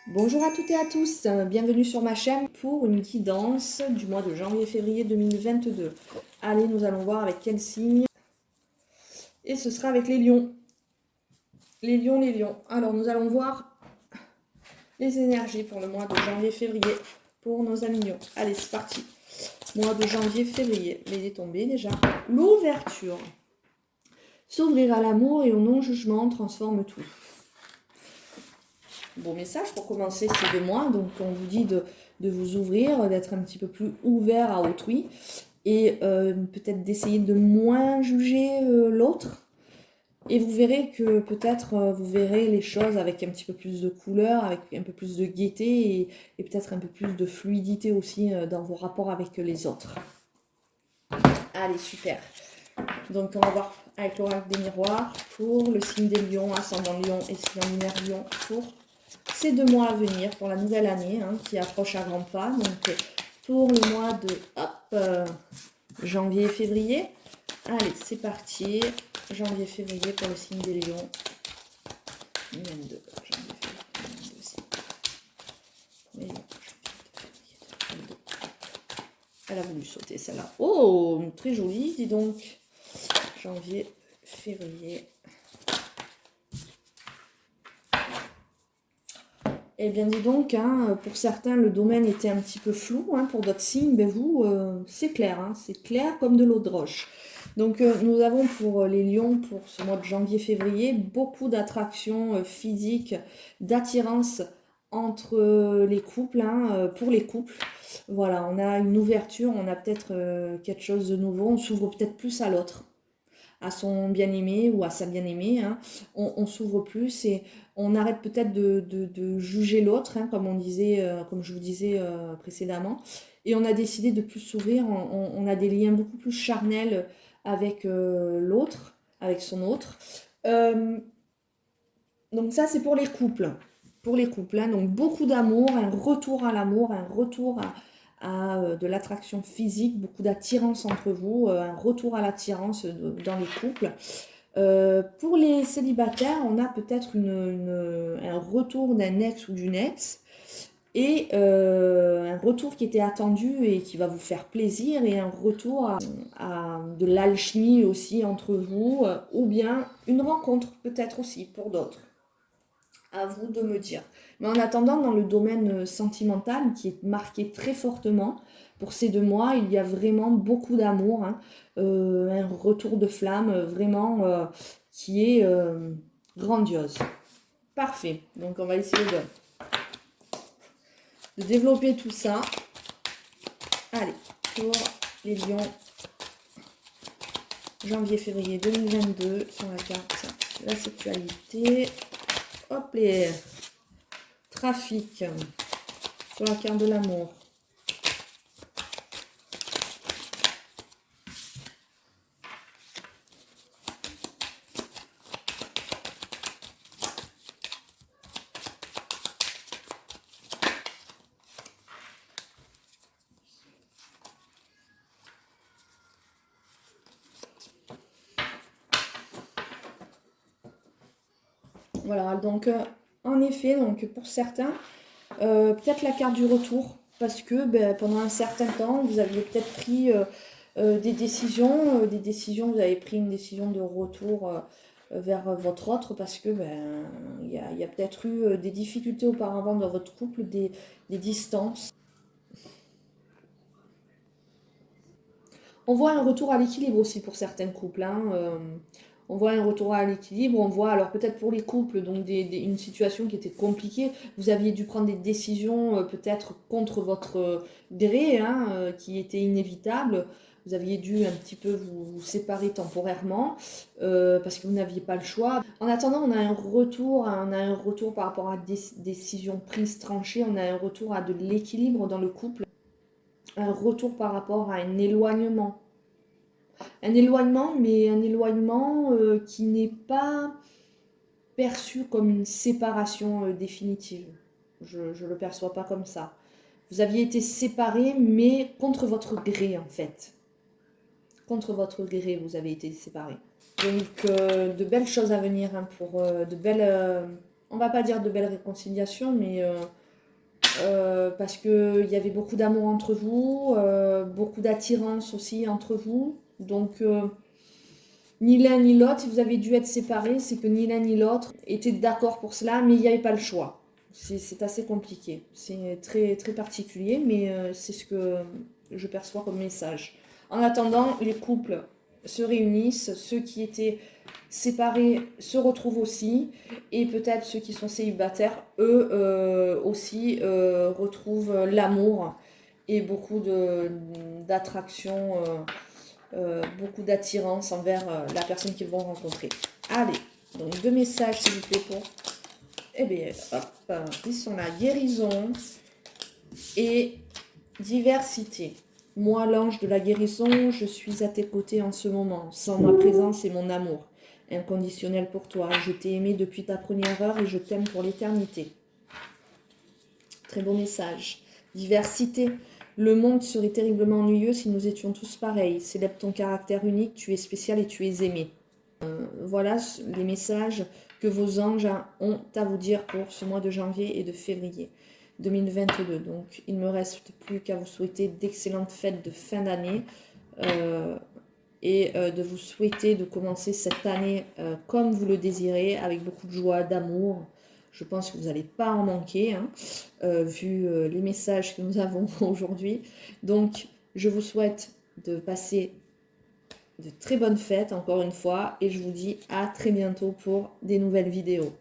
Bonjour à toutes et à tous, bienvenue sur ma chaîne pour une guidance du mois de janvier-février 2022. Allez, nous allons voir avec quel signe. Et ce sera avec les lions. Les lions, les lions. Alors, nous allons voir les énergies pour le mois de janvier-février pour nos amis lions. Allez, c'est parti. Mois de janvier-février. Les dés tombés déjà. L'ouverture. S'ouvrir à l'amour et au non-jugement transforme tout. Bon message pour commencer ces 2 mois. Donc, on vous dit de vous ouvrir, d'être un petit peu plus ouvert à autrui et peut-être d'essayer de moins juger l'autre. Et vous verrez que peut-être vous verrez les choses avec un petit peu plus de couleur, avec un peu plus de gaieté et peut-être un peu plus de fluidité aussi dans vos rapports avec les autres. Allez, super. Donc, on va voir avec l'oracle des miroirs pour le signe des lions, ascendant lion et signe lunaire lion pour ces 2 mois à venir, pour la nouvelle année qui approche à grands pas. Donc, pour le mois de janvier et février. Allez, c'est parti. Janvier-février pour le signe des lions. 22. Elle a voulu sauter celle-là. Oh, très jolie, dis donc. Janvier, février. Eh bien, dis donc, pour certains, le domaine était un petit peu flou. Pour d'autres signes, ben vous, c'est clair. C'est clair comme de l'eau de roche. Donc, nous avons pour les lions, pour ce mois de janvier-février, beaucoup d'attractions physiques, d'attirance entre les couples, pour les couples. Voilà, on a une ouverture, on a peut-être quelque chose de nouveau, on s'ouvre peut-être plus à l'autre, à son bien-aimé ou à sa bien-aimée. On s'ouvre plus et on arrête peut-être de juger l'autre, comme on disait, comme je vous disais précédemment. Et on a décidé de plus s'ouvrir. On a des liens beaucoup plus charnels avec l'autre, avec son autre. Donc ça, c'est pour les couples. Pour les couples, donc beaucoup d'amour, un retour à l'amour, un retour à de l'attraction physique, beaucoup d'attirance entre vous, un retour à l'attirance dans les couples. Pour les célibataires, on a peut-être un retour d'un ex ou d'une ex et un retour qui était attendu et qui va vous faire plaisir et un retour à de l'alchimie aussi entre vous ou bien une rencontre peut-être aussi pour d'autres. À vous de me dire. Mais en attendant, dans le domaine sentimental qui est marqué très fortement, pour ces 2 mois, il y a vraiment beaucoup d'amour, un retour de flamme vraiment qui est grandiose. Parfait. Donc on va essayer de développer tout ça. Allez, pour les lions, janvier-février 2022, sur la carte la sexualité. Hop, les trafics, sur la carte de l'amour. Voilà, donc en effet, donc pour certains, peut-être la carte du retour, parce que pendant un certain temps, vous aviez peut-être pris des décisions, vous avez pris une décision de retour vers votre autre, parce que il y a peut-être eu des difficultés auparavant dans votre couple, des distances. On voit un retour à l'équilibre aussi pour certains couples. On voit un retour à l'équilibre, on voit alors peut-être pour les couples, donc une situation qui était compliquée, vous aviez dû prendre des décisions peut-être contre votre gré, qui étaient inévitables. Vous aviez dû un petit peu vous séparer temporairement parce que vous n'aviez pas le choix. En attendant, on a un retour par rapport à des décisions prises, tranchées, on a un retour à de l'équilibre dans le couple, un retour par rapport à un éloignement. Un éloignement, mais un éloignement qui n'est pas perçu comme une séparation définitive. Je ne le perçois pas comme ça. Vous aviez été séparés, mais contre votre gré, en fait. Contre votre gré, vous avez été séparés. Donc, de belles choses à venir pour de belles... on va pas dire de belles réconciliations, mais parce qu'il y avait beaucoup d'amour entre vous, beaucoup d'attirance aussi entre vous. Donc, ni l'un ni l'autre, si vous avez dû être séparés, c'est que ni l'un ni l'autre étaient d'accord pour cela, mais il n'y avait pas le choix. C'est assez compliqué. C'est très, très particulier, mais c'est ce que je perçois comme message. En attendant, les couples se réunissent, ceux qui étaient séparés se retrouvent aussi, et peut-être ceux qui sont célibataires, eux aussi retrouvent l'amour et beaucoup d'attraction, beaucoup d'attirance envers la personne qu'ils vont rencontrer. Allez, donc 2 messages s'il vous plaît pour... Eh bien, hop, ils sont là, guérison et diversité. Moi, l'ange de la guérison, je suis à tes côtés en ce moment, sans ma présence et mon amour inconditionnel pour toi. Je t'ai aimé depuis ta première heure et je t'aime pour l'éternité. Très beau message. Diversité. Le monde serait terriblement ennuyeux si nous étions tous pareils. Célèbre ton caractère unique, tu es spécial et tu es aimé. Voilà les messages que vos anges ont à vous dire pour ce mois de janvier et de février 2022. Donc, il ne me reste plus qu'à vous souhaiter d'excellentes fêtes de fin d'année et de vous souhaiter de commencer cette année comme vous le désirez, avec beaucoup de joie, d'amour. Je pense que vous n'allez pas en manquer, hein, vu les messages que nous avons aujourd'hui. Donc, je vous souhaite de passer de très bonnes fêtes, encore une fois, et je vous dis à très bientôt pour des nouvelles vidéos.